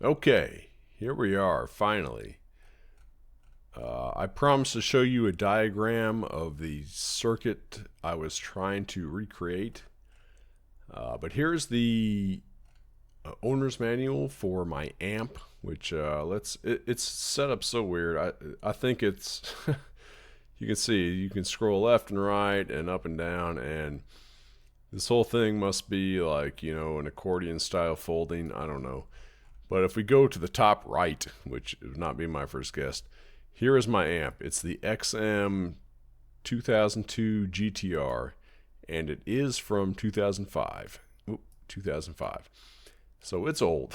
Okay, here we are, finally. I promised to show you a diagram of the circuit I was trying to recreate. But here's the owner's manual for my amp, which it's set up so weird. I think it's you can see you can scroll left and right and up and down, and this whole thing must be like, an accordion style folding. I don't know. But if we go to the top right, which would not be my first guess, here is my amp. It's the XM 2002 GTR, and it is from 2005. 2005. So it's old.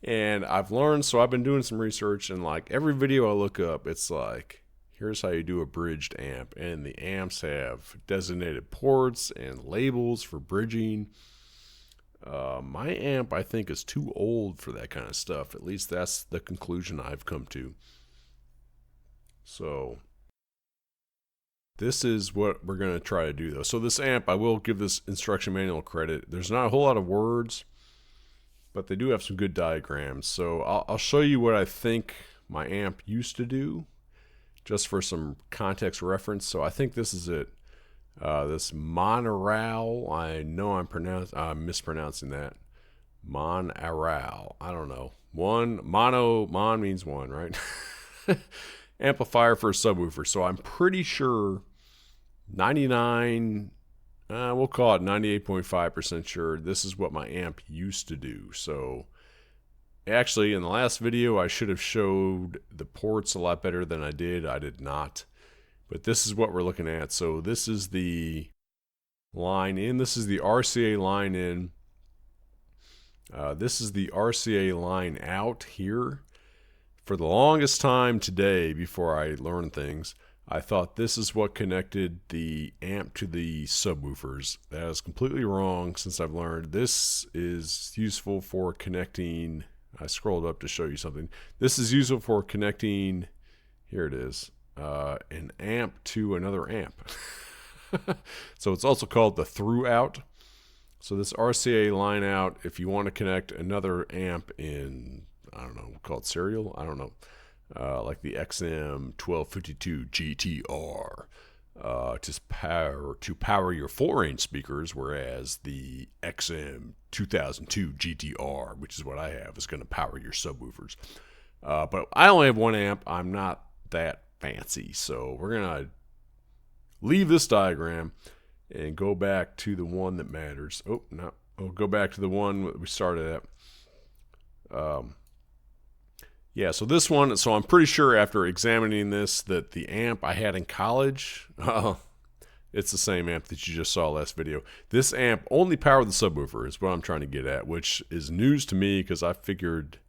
And I've learned, so I've been doing some research, and like every video I look up, it's like, here's how you do a bridged amp. And the amps have designated ports and labels for bridging. My amp, I think, is too old for that kind of stuff. At least that's the conclusion I've come to. So this is what we're going to try to do, though. So this amp, I will give this instruction manual credit. There's not a whole lot of words, but they do have some good diagrams. So I'll show you what I think my amp used to do, just for some context reference. So I think this is it. This Monaural, I know I'm mispronouncing that. Monaural, I don't know. Mon means one, right? Amplifier for a subwoofer. So I'm pretty sure 99, we'll call it 98.5% sure this is what my amp used to do. So actually, in the last video, I should have showed the ports a lot better than I did. I did not. But this is what we're looking at. So this is the line in. This is the RCA line in. This is the RCA line out here. For the longest time today, before I learned things, I thought this is what connected the amp to the subwoofers. That is completely wrong, since I've learned this is useful for connecting. I scrolled up to show you something. This is useful for connecting, here it is, an amp to another amp. So it's also called the through out. So this RCA line out, if you want to connect another amp in, I don't know, we'll call it serial, I don't know, like the XM 1252 GTR, to power your 4-inch speakers, whereas the XM 2002 GTR, which is what I have, is going to power your subwoofers. But I only have one amp. I'm not that fancy, so we're going to leave this diagram and go back to the one that matters. Oh, no, we'll go back to the one that we started at. Yeah, so this one, so I'm pretty sure after examining this that the amp I had in college, it's the same amp that you just saw last video. This amp only powered the subwoofer is what I'm trying to get at, which is news to me because I figured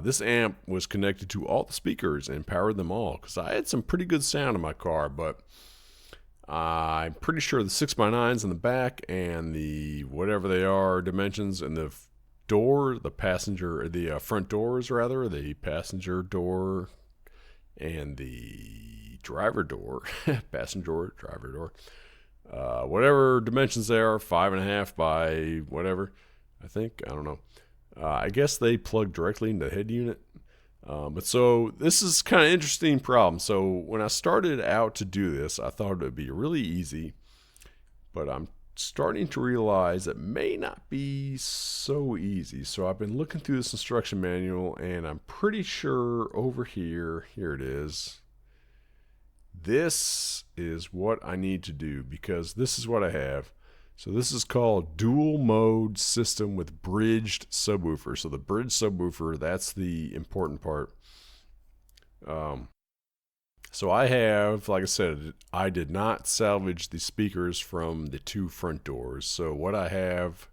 this amp was connected to all the speakers and powered them all, because I had some pretty good sound in my car, but I'm pretty sure the 6x9s in the back and the whatever they are dimensions and the front doors rather, the passenger door and the driver door, passenger driver door, whatever dimensions they are, 5.5 by whatever, I think, I don't know. I guess they plug directly into the head unit. But so this is kind of interesting problem. So when I started out to do this, I thought it would be really easy, but I'm starting to realize it may not be so easy. So I've been looking through this instruction manual, and I'm pretty sure over here it is. This is what I need to do, because this is what I have. So this is called dual mode system with bridged subwoofer. So the bridged subwoofer, that's the important part. So I have, like I said, I did not salvage the speakers from the two front doors. So what I have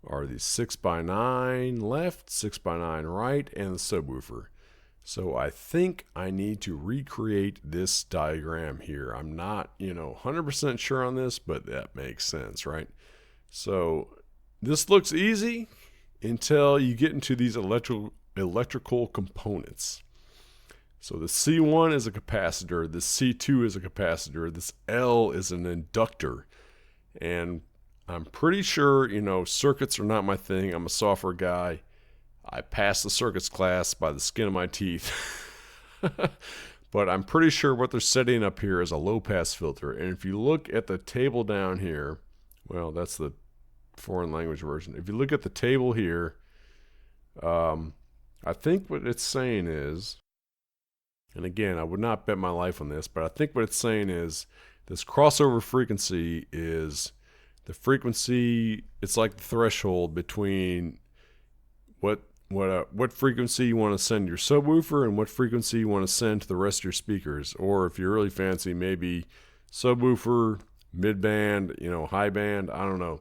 are the 6x9 left, 6x9 right, and the subwoofer. So I think I need to recreate this diagram here. I'm not, 100% sure on this, but that makes sense, right? So this looks easy until you get into these electrical components. So the C1 is a capacitor, the C2 is a capacitor, this L is an inductor. And I'm pretty sure, circuits are not my thing. I'm a software guy. I passed the circuits class by the skin of my teeth. But I'm pretty sure what they're setting up here is a low-pass filter. And if you look at the table down here, well, that's the foreign language version. If you look at the table here, I think what it's saying is, and again, I would not bet my life on this, but I think what it's saying is this crossover frequency is the frequency, it's like the threshold between what frequency you want to send your subwoofer and what frequency you want to send to the rest of your speakers. Or if you're really fancy, maybe subwoofer, mid-band, high band, I don't know.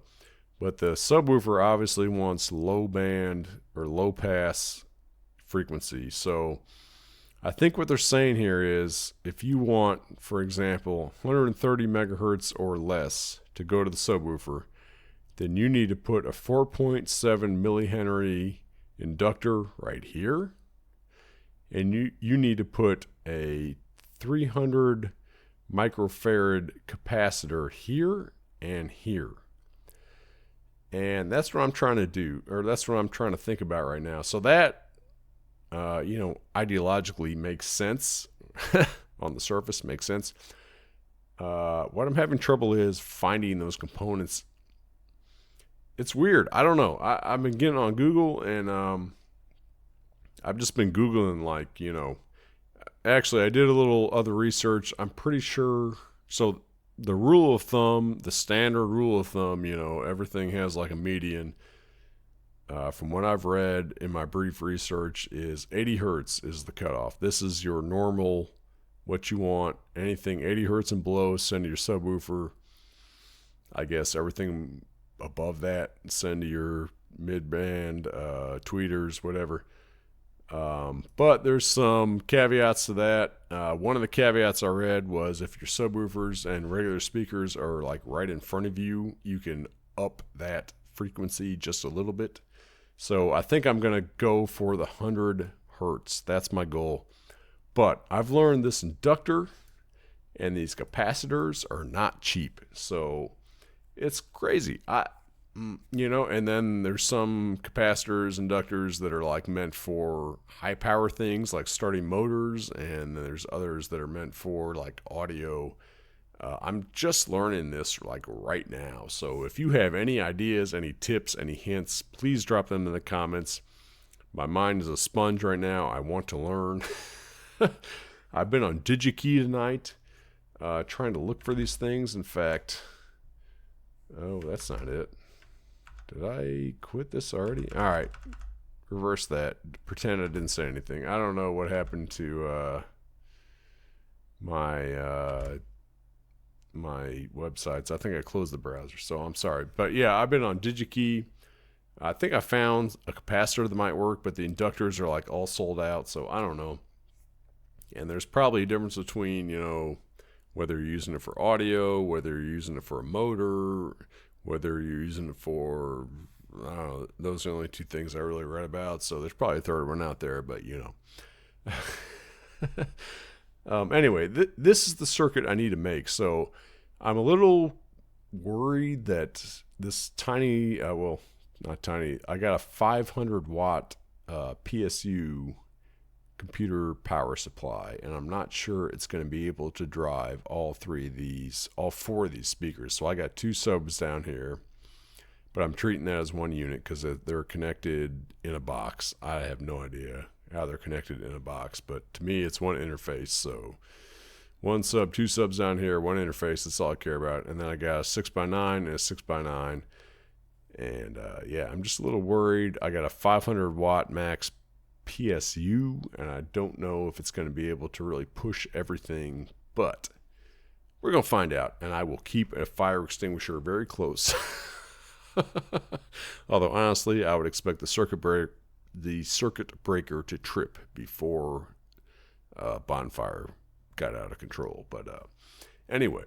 But the subwoofer obviously wants low band or low pass frequency. So I think what they're saying here is if you want, for example, 130 megahertz or less to go to the subwoofer, then you need to put a 4.7 millihenry inductor right here, and you need to put a 300 microfarad capacitor here and here. And that's what I'm trying to do, or that's what I'm trying to think about right now. So that ideologically makes sense. On the surface makes sense. What I'm having trouble is finding those components. It's weird. I don't know. I've been getting on Google, and I've just been Googling, actually I did a little other research. I'm pretty sure. So the rule of thumb, the standard rule of thumb, everything has like a median. From what I've read in my brief research, is 80 hertz is the cutoff. This is your normal, what you want. Anything 80 hertz and below, send to your subwoofer. I guess everything above that, send to your mid-band, tweeters, whatever. But there's some caveats to that. One of the caveats I read was if your subwoofers and regular speakers are like right in front of you, you can up that frequency just a little bit. So I think I'm going to go for the 100 hertz. That's my goal. But I've learned this inductor and these capacitors are not cheap. So it's crazy. And then there's some capacitors, inductors that are like meant for high power things like starting motors, and then there's others that are meant for like audio. I'm just learning this like right now. So if you have any ideas, any tips, any hints, please drop them in the comments. My mind is a sponge right now. I want to learn. I've been on DigiKey tonight, trying to look for these things. In fact, oh, that's not it. Did I quit this already? All right. Reverse that. Pretend I didn't say anything. I don't know what happened to my websites. I think I closed the browser, so I'm sorry. But yeah, I've been on DigiKey. I think I found a capacitor that might work, but the inductors are like all sold out, so I don't know. And there's probably a difference between, whether you're using it for audio, whether you're using it for a motor, whether you're using it for, I don't know, those are the only two things I really read about. So there's probably a third one out there, but anyway, this is the circuit I need to make. So I'm a little worried that this tiny, not tiny, I got a 500 watt PSU computer power supply, and I'm not sure it's going to be able to drive all four of these speakers. So I got two subs down here, but I'm treating that as one unit because they're connected in a box. I have no idea how they're connected in a box, but to me it's one interface. So one sub, two subs down here, one interface, that's all I care about. And then I got a 6x9 and a 6x9, and I'm just a little worried. I got a 500 watt max PSU, and I don't know if it's going to be able to really push everything, but we're going to find out, and I will keep a fire extinguisher very close. Although honestly, I would expect the circuit breaker to trip before bonfire got out of control. But anyway,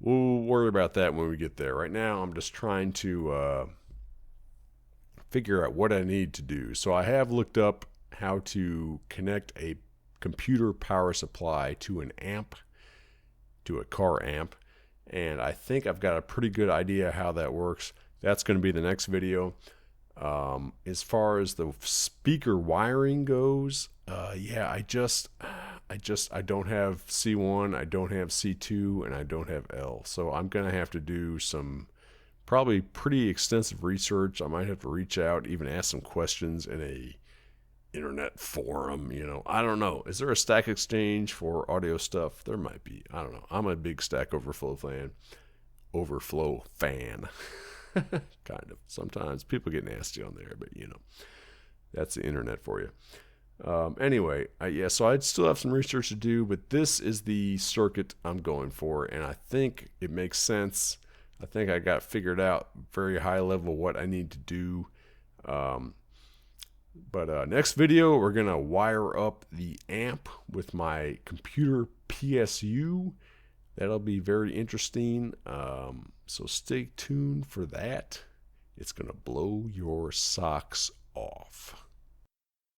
we'll worry about that when we get there. Right now, I'm just trying to figure out what I need to do. So I have looked up how to connect a computer power supply to an amp, to a car amp, and I think I've got a pretty good idea how that works. That's going to be the next video. As far as the speaker wiring goes, yeah, I don't have C1, I don't have C2, and I don't have L. So I'm gonna have to do some probably pretty extensive research. I might have to reach out, even ask some questions in a internet forum. I don't know. Is there a Stack Exchange for audio stuff? There might be. I don't know. I'm a big Stack Overflow fan. Kind of. Sometimes people get nasty on there, but that's the internet for you. Anyway, yeah, so I'd still have some research to do, but this is the circuit I'm going for, and I think it makes sense. I think I got figured out very high level what I need to do. But next video, we're going to wire up the amp with my computer PSU. That'll be very interesting. So stay tuned for that. It's going to blow your socks off.